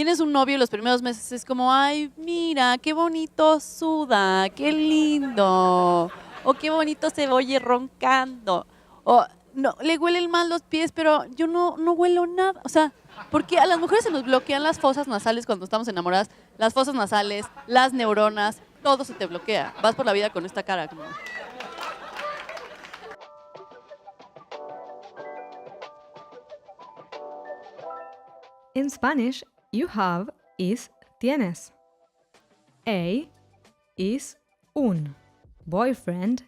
Tienes un novio y los primeros meses es como, ay, mira, qué bonito suda, qué lindo, o qué bonito se oye roncando, o no, le huelen mal los pies, pero yo no huelo nada. O sea, porque a las mujeres se nos bloquean las fosas nasales cuando estamos enamoradas, las fosas nasales, las neuronas, todo se te bloquea. Vas por la vida con esta cara como... In Spanish, you have is tienes. A is un. Boyfriend,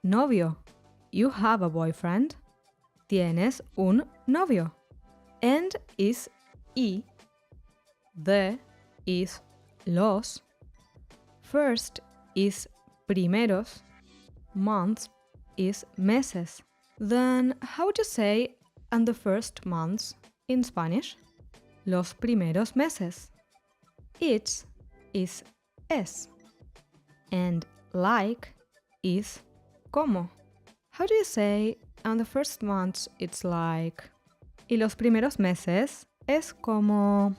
novio. You have a boyfriend. Tienes un novio. And is y. The is los. First is primeros. Months is meses. Then how would you say and the first months in Spanish? Los primeros meses. It's is es. And like is como. How do you say and the first months it's like? Y los primeros meses es como.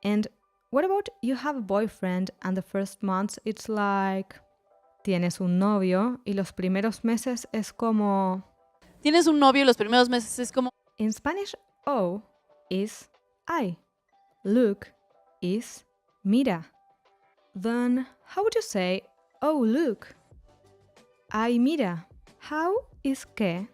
And what about you have a boyfriend and the first months it's like? Tienes un novio y los primeros meses es como. Tienes un novio y los primeros meses es como... In Spanish, O is I. Look is mira. Then how would you say, oh look? Ay mira. How is que?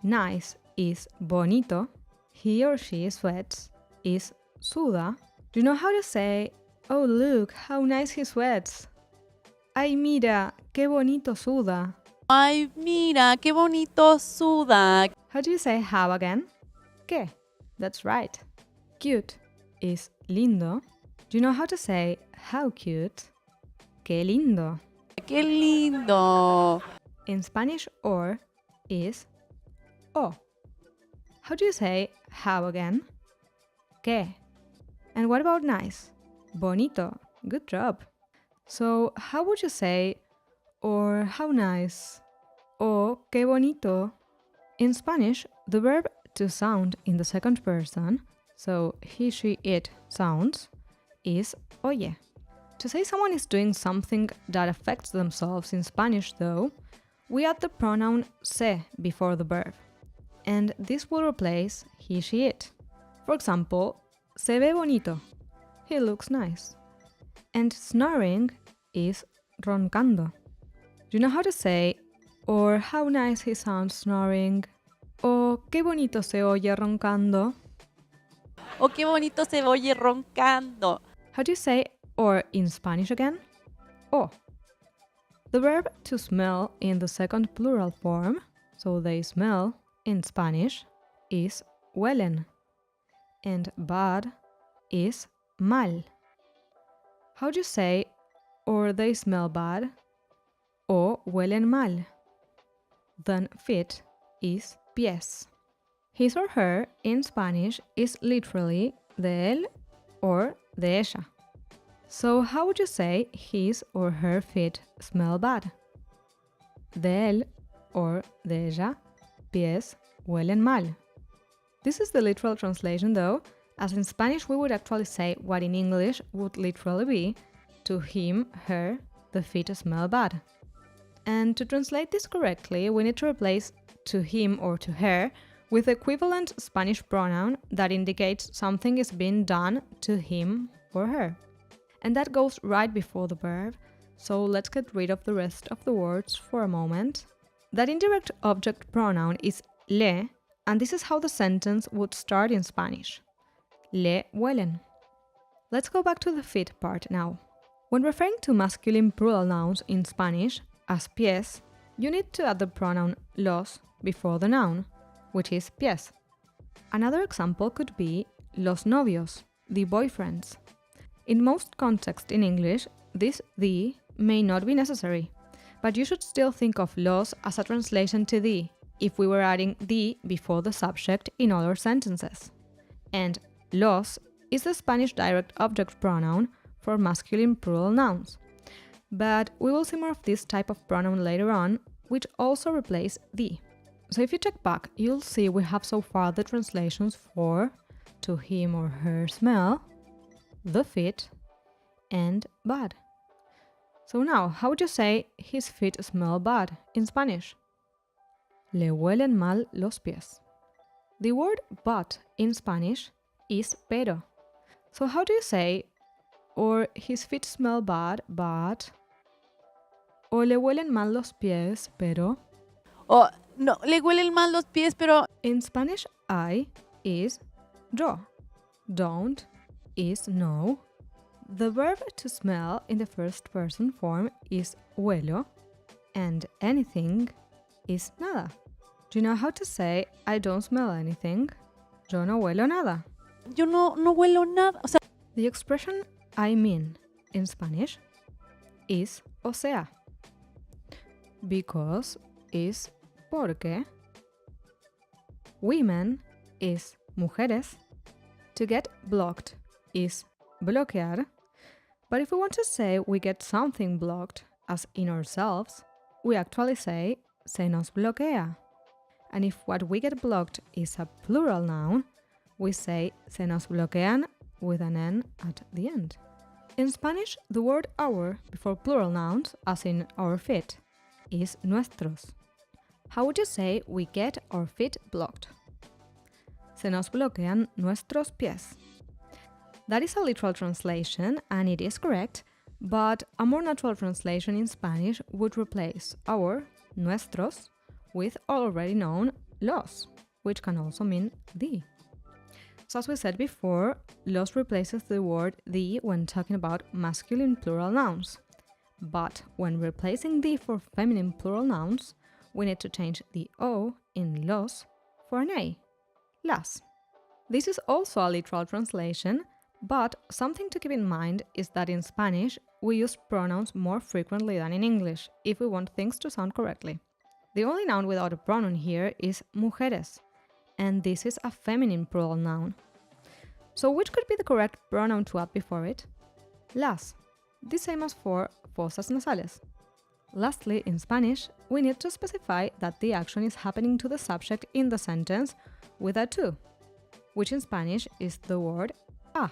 Nice is bonito. He or she sweats is suda. Do you know how to say, oh look, how nice he sweats? Ay mira, qué bonito suda. Ay, mira, qué bonito suda. How do you say how again? ¿Qué? That's right. Cute is lindo. Do you know how to say how cute? Qué lindo. Qué lindo. In Spanish, or is o. How do you say how again? ¿Qué? And what about nice? Bonito. Good job. So, how would you say or how nice? O qué bonito. In Spanish, the verb to sound in the second person, so he, she, it sounds, is oye. To say someone is doing something that affects themselves in Spanish, though, we add the pronoun se before the verb, and this will replace he, she, it. For example, se ve bonito. He looks nice. And snoring is roncando. Do you know how to say, or how nice he sounds snoring? O qué bonito se oye roncando? O qué bonito se oye roncando. How do you say or in Spanish again? O. The verb to smell in the second plural form, so they smell in Spanish, is huelen. And bad is mal. How do you say or they smell bad? O huelen mal. Then fit is pies. His or her in Spanish is literally de él or de ella. So how would you say his or her feet smell bad? De él or de ella pies huelen mal. This is the literal translation though, as in Spanish we would actually say what in English would literally be, to him, her, the feet smell bad. And to translate this correctly, we need to replace to him or to her with the equivalent Spanish pronoun that indicates something is being done to him or her. And that goes right before the verb, so let's get rid of the rest of the words for a moment. That indirect object pronoun is le, and this is how the sentence would start in Spanish. Le huelen. Let's go back to the feet part now. When referring to masculine plural nouns in Spanish, as pies, you need to add the pronoun los before the noun, which is pies. Another example could be los novios, the boyfriends. In most contexts in English, this the may not be necessary, but you should still think of los as a translation to the if we were adding the before the subject in other sentences. And los is the Spanish direct object pronoun for masculine plural nouns. But we will see more of this type of pronoun later on, which also replace the. So if you check back, you'll see we have so far the translations for to him or her smell, the feet, and bad. So now, how would you say his feet smell bad in Spanish? Le huelen mal los pies. The word but in Spanish is pero. So how do you say, or his feet smell bad, but, o le huelen mal los pies, pero? O no, le huelen mal los pies, pero In Spanish, I is yo. Don't is no. The verb to smell in the first person form is huelo, and anything is nada. Do you know how to say I don't smell anything? Yo no huelo nada. yo no huelo nada. O sea, The expression I mean in Spanish is o sea. Because is porque. Women is mujeres. To get blocked is bloquear. But if we want to say we get something blocked, as in ourselves, we actually say se nos bloquea. And if what we get blocked is a plural noun, we say se nos bloquean with an N at the end. In Spanish, the word our before plural nouns, as in our feet, is nuestros. How would you say we get our feet blocked? Se nos bloquean nuestros pies. That is a literal translation, and it is correct, but a more natural translation in Spanish would replace our, nuestros, with already known los, which can also mean the. So as we said before, los replaces the word the when talking about masculine plural nouns. But when replacing the for feminine plural nouns, we need to change the o in los for an a, las. This is also a literal translation, but something to keep in mind is that in Spanish, we use pronouns more frequently than in English if we want things to sound correctly. The only noun without a pronoun here is mujeres, and this is a feminine plural noun. So which could be the correct pronoun to add before it? Las, the same as for fosas nasales. Lastly, in Spanish, we need to specify that the action is happening to the subject in the sentence with a to, which in Spanish is the word a.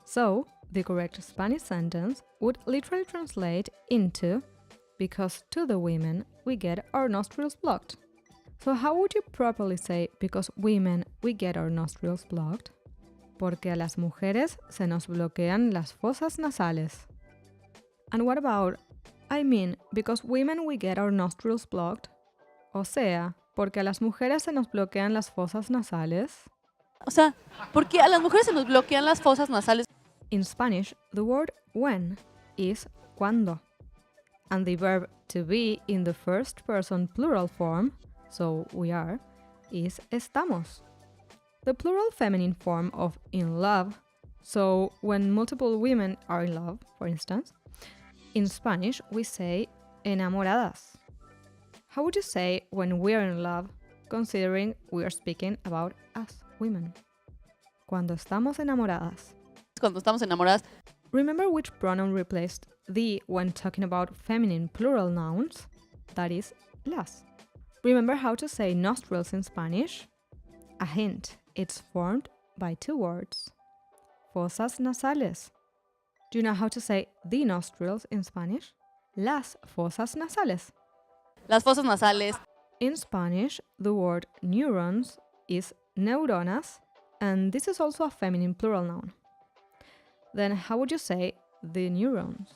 So, the correct Spanish sentence would literally translate into because to the women we get our nostrils blocked. So how would you properly say because women we get our nostrils blocked? Porque a las mujeres se nos bloquean las fosas nasales. And what about I mean because women we get our nostrils blocked? O sea, porque a las mujeres se nos bloquean las fosas nasales. o sea, porque a las mujeres se nos bloquean las fosas nasales. In Spanish, the word when is cuando, and the verb to be in the first person plural form, so we are, is estamos. The plural feminine form of in love, so when multiple women are in love, for instance, in Spanish we say enamoradas. How would you say when we are in love, considering we are speaking about us women? Cuando estamos enamoradas. Cuando estamos enamoradas. Remember which pronoun replaced the when talking about feminine plural nouns? That is las. Remember how to say nostrils in Spanish? A hint, it's formed by two words. Fosas nasales. Do you know how to say the nostrils in Spanish? Las fosas nasales. Las fosas nasales. In Spanish, the word neurons is neuronas, and this is also a feminine plural noun. Then how would you say the neurons?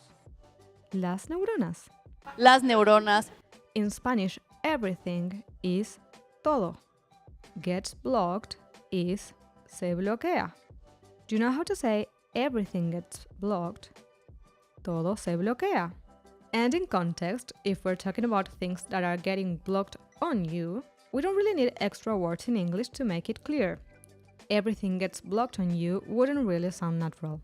Las neuronas. Las neuronas. In Spanish, everything is todo. Gets blocked is se bloquea. Do you know how to say everything gets blocked? Todo se bloquea. And in context, if we're talking about things that are getting blocked on you, we don't really need extra words in English to make it clear. Everything gets blocked on you wouldn't really sound natural.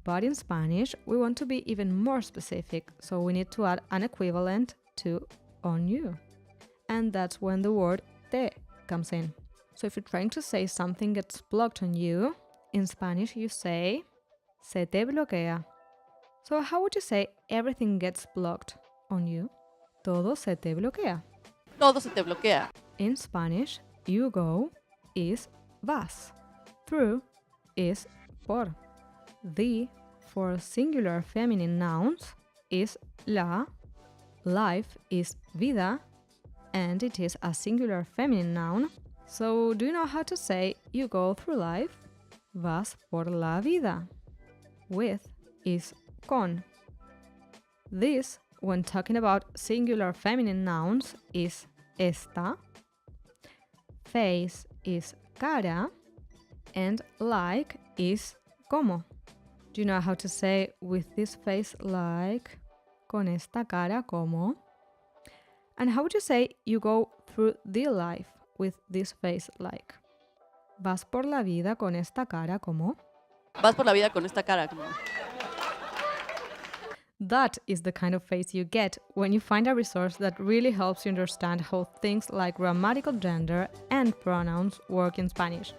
But in Spanish, we want to be even more specific, so we need to add an equivalent to on you. And that's when the word te comes in. So if you're trying to say something gets blocked on you, in Spanish you say se te bloquea. So how would you say everything gets blocked on you? Todo se te bloquea. Todo se te bloquea. In Spanish, you go is vas. Through is por. The for singular feminine nouns is la, life is vida, and it is a singular feminine noun. So, do you know how to say you go through life? Vas por la vida. With is con. This, when talking about singular feminine nouns, is esta. Face is cara. And like is como. Do you know how to say with this face like, con esta cara como? And how would you say you go through the life with this face like? Vas por la vida con esta cara como? Vas por la vida con esta cara como. That is the kind of face you get when you find a resource that really helps you understand how things like grammatical gender and pronouns work in Spanish.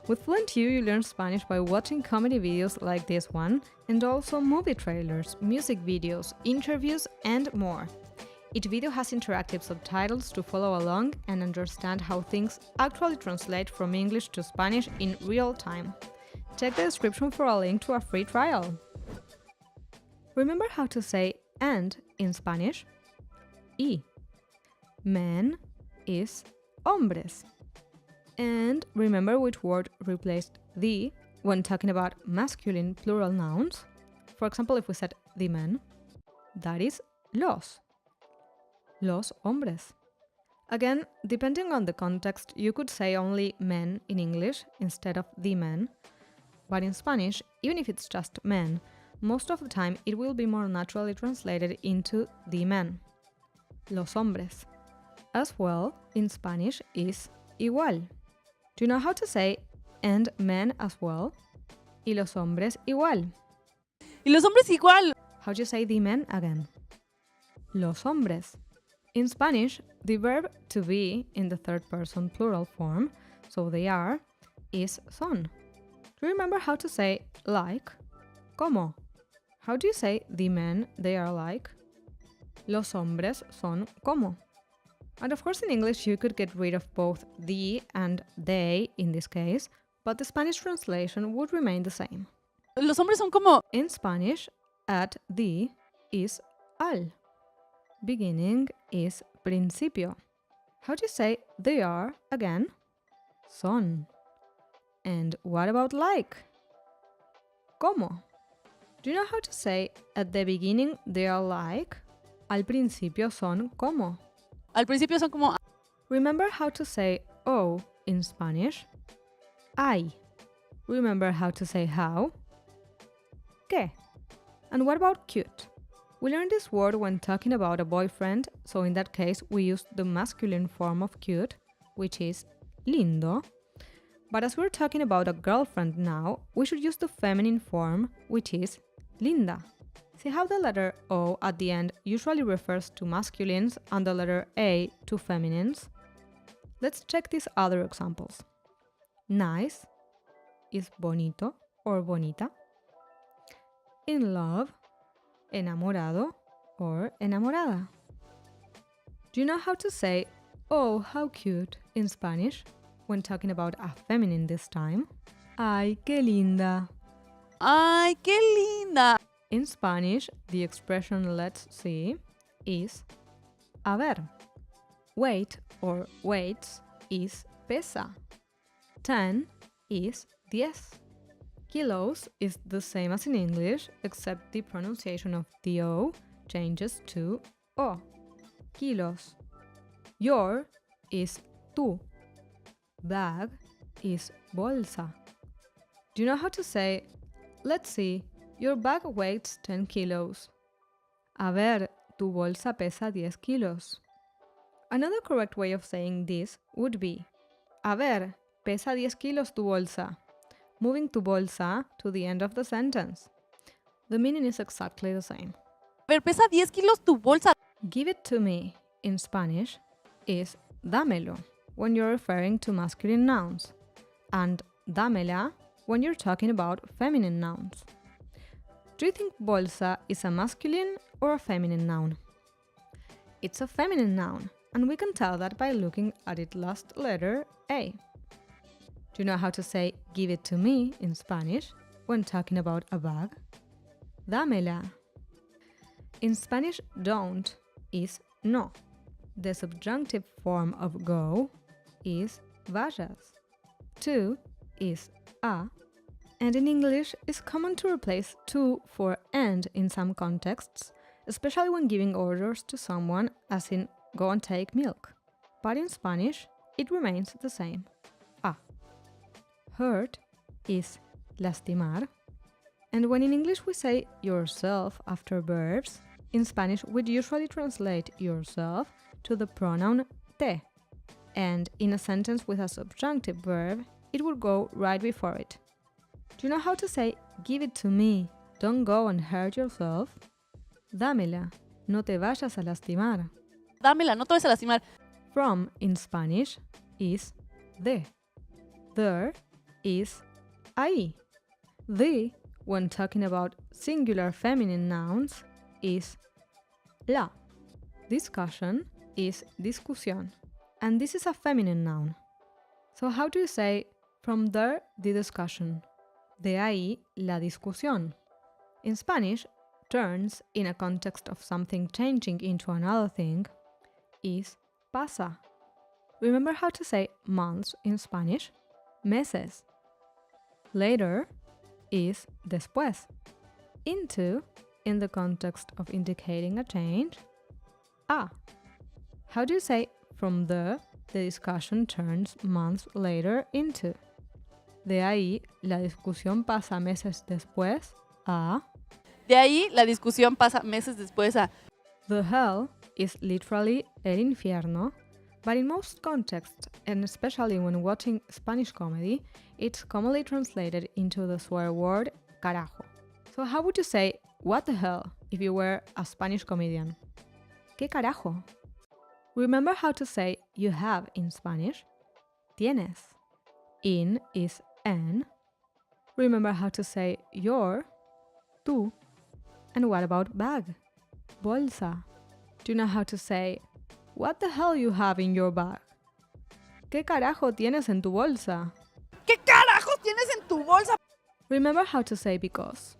With FluentU, you learn Spanish by watching comedy videos like this one, and also movie trailers, music videos, interviews, and more. Each video has interactive subtitles to follow along and understand how things actually translate from English to Spanish in real time. Check the description for a link to a free trial. Remember how to say and in Spanish? Y. Men is hombres. And remember which word replaced the when talking about masculine plural nouns? For example, if we said the men, that is los hombres. Again, depending on the context, you could say only men in English instead of the men, but in Spanish, even if it's just men, most of the time it will be more naturally translated into the men, los hombres. As well, in Spanish is igual. Do you know how to say and men as well? Y los hombres igual. Y los hombres igual. How do you say the men again? Los hombres. In Spanish, the verb to be in the third person plural form, so they are, is son. Do you remember how to say like? ¿Cómo? How do you say the men they are like? Los hombres son como. And of course in English you could get rid of both the and they in this case, but the Spanish translation would remain the same. Los hombres son como. In Spanish, at the is al. Beginning is principio. How do you say they are again? Son. And what about like? ¿Cómo? Do you know how to say at the beginning they are like? Al principio son como. Al principio son como. Remember how to say oh in Spanish? Ay. Remember how to say how? ¿Qué? And what about cute? We learned this word when talking about a boyfriend, so in that case we used the masculine form of cute, which is lindo. But as we're talking about a girlfriend now, we should use the feminine form, which is linda. See how the letter O at the end usually refers to masculines and the letter A to feminines? Let's check these other examples. Nice is bonito or bonita. In love, enamorado or enamorada. Do you know how to say, oh, how cute in Spanish when talking about a feminine this time? Ay, qué linda. Ay, qué linda. In Spanish, the expression let's see is a ver. Weight or weights is pesa. 10 is 10. Kilos is the same as in English, except the pronunciation of the O changes to O. Kilos. Your is tu. Bag is bolsa. Do you know how to say, let's see, your bag weighs 10 kilos. A ver, tu bolsa pesa 10 kilos. Another correct way of saying this would be, a ver, pesa 10 kilos tu bolsa. Moving tu bolsa to the end of the sentence. The meaning is exactly the same. A ver, pesa 10 kilos tu bolsa. Give it to me in Spanish is dámelo when you're referring to masculine nouns, and dámela when you're talking about feminine nouns. Do you think bolsa is a masculine or a feminine noun? It's a feminine noun, and we can tell that by looking at its last letter, A. Do you know how to say give it to me in Spanish? when talking about a bag? Dámela. In Spanish, don't is no. The subjunctive form of go is vayas. To is a. And in English, it's common to replace to for and in some contexts, especially when giving orders to someone, as in go and take milk. But in Spanish, it remains the same. A. Hurt is lastimar. And when in English we say yourself after verbs, in Spanish we'd usually translate yourself to the pronoun te. And in a sentence with a subjunctive verb, it would go right before it. Do you know how to say give it to me, don't go and hurt yourself? Dámela, no te vayas a lastimar. Dámela, no te vas a lastimar. From in Spanish is de. There is ahí. The, when talking about singular feminine nouns, is la. Discussion is discusión. And this is a feminine noun. So how do you say from there the discussion? De ahí la discusión. In Spanish, turns in a context of something changing into another thing is pasa. Remember how to say months in Spanish? Meses. Later is después. Into, in the context of indicating a change, a. How do you say from the discussion turns months later into? De ahí la discusión pasa meses después a. De ahí la discusión pasa meses después a. The hell is literally el infierno, but in most contexts, and especially when watching Spanish comedy, it's commonly translated into the swear word carajo. So how would you say what the hell if you were a Spanish comedian? ¿Qué carajo? Remember how to say you have in Spanish? Tienes. In is en. Remember how to say your? Tú. And what about bag? Bolsa. Do you know how to say what the hell you have in your bag? ¿Qué carajo tienes en tu bolsa? ¿Qué carajos tienes en tu bolsa? Remember how to say because.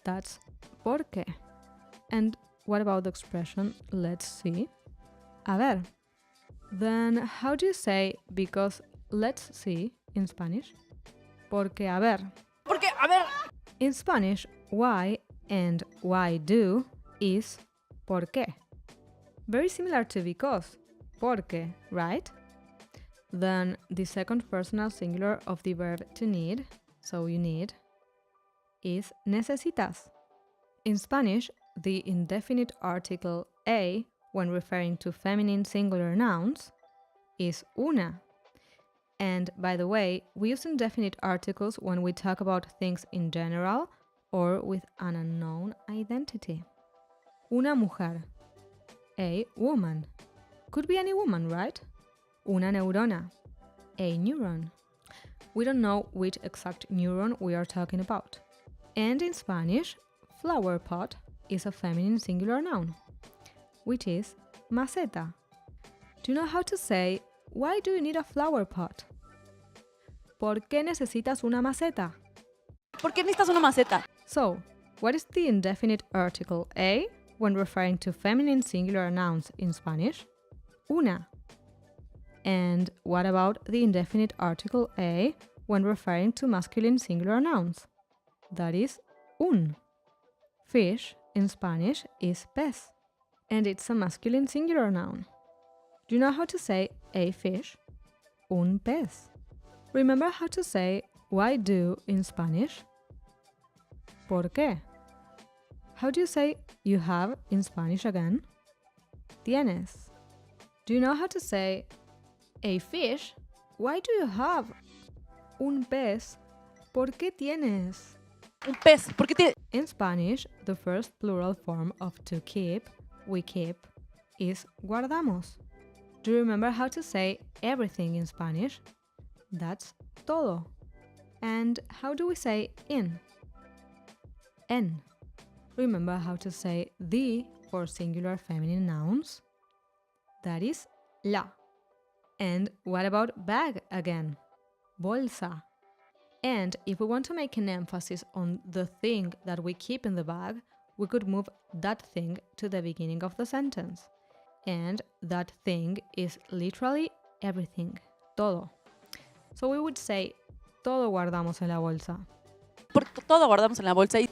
That's porque. And what about the expression let's see? A ver. Then how do you say because let's see in Spanish? Porque a ver. Porque, a ver. In Spanish, why and why do is por qué. Very similar to because. Porque, right? Then the second personal singular of the verb to need, so you need, is necesitas. In Spanish, the indefinite article a, when referring to feminine singular nouns, is una. And by the way, we use indefinite articles when we talk about things in general or with an unknown identity. Una mujer. A woman. Could be any woman, right? Una neurona. A neuron. We don't know which exact neuron we are talking about. And in Spanish, flower pot is a feminine singular noun, which is maceta. Do you know how to say, why do you need a flower pot? ¿Por qué necesitas una maceta? ¿Por qué necesitas una maceta? So, what is the indefinite article a when referring to feminine singular nouns in Spanish? Una. And what about the indefinite article a when referring to masculine singular nouns? That is un. Fish in Spanish is pez, and it's a masculine singular noun. Do you know how to say a fish? Un pez. Remember how to say why do in Spanish? ¿Por qué? How do you say you have in Spanish again? Tienes. Do you know how to say a fish? Why do you have? Un pez. ¿Por qué tienes? Un pez. ¿Por qué tiene? In Spanish, the first plural form of to keep, we keep, is guardamos. Do you remember how to say everything in Spanish? That's todo. And how do we say in? En. Remember how to say the for singular feminine nouns? That is la. And what about bag again? Bolsa. And if we want to make an emphasis on the thing that we keep in the bag, we could move that thing to the beginning of the sentence. And that thing is literally everything, todo. So we would say, todo guardamos en la bolsa. Todo guardamos en la bolsa. O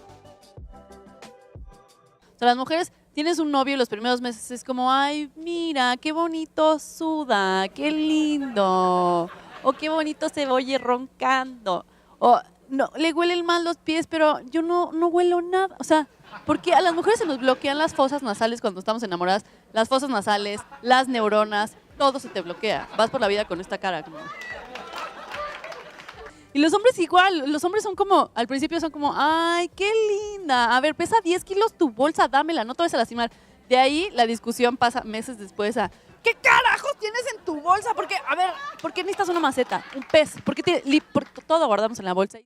sea, las mujeres, tienes un novio y los primeros meses es como, ay, mira, qué bonito suda, qué lindo. O qué bonito se oye roncando. O no, le huelen mal los pies, pero yo no huelo nada. O sea, porque a las mujeres se nos bloquean las fosas nasales cuando estamos enamoradas. Las fosas nasales, las neuronas, todo se te bloquea. Vas por la vida con esta cara como... Y los hombres igual, los hombres son como, al principio son como, ay, qué linda, a ver, pesa 10 kilos tu bolsa, dámela, no te vas a lastimar. De ahí la discusión pasa meses después a, ¿qué carajos tienes en tu bolsa? Porque, a ver, ¿por qué necesitas una maceta? Un pez, ¿por qué todo guardamos en la bolsa?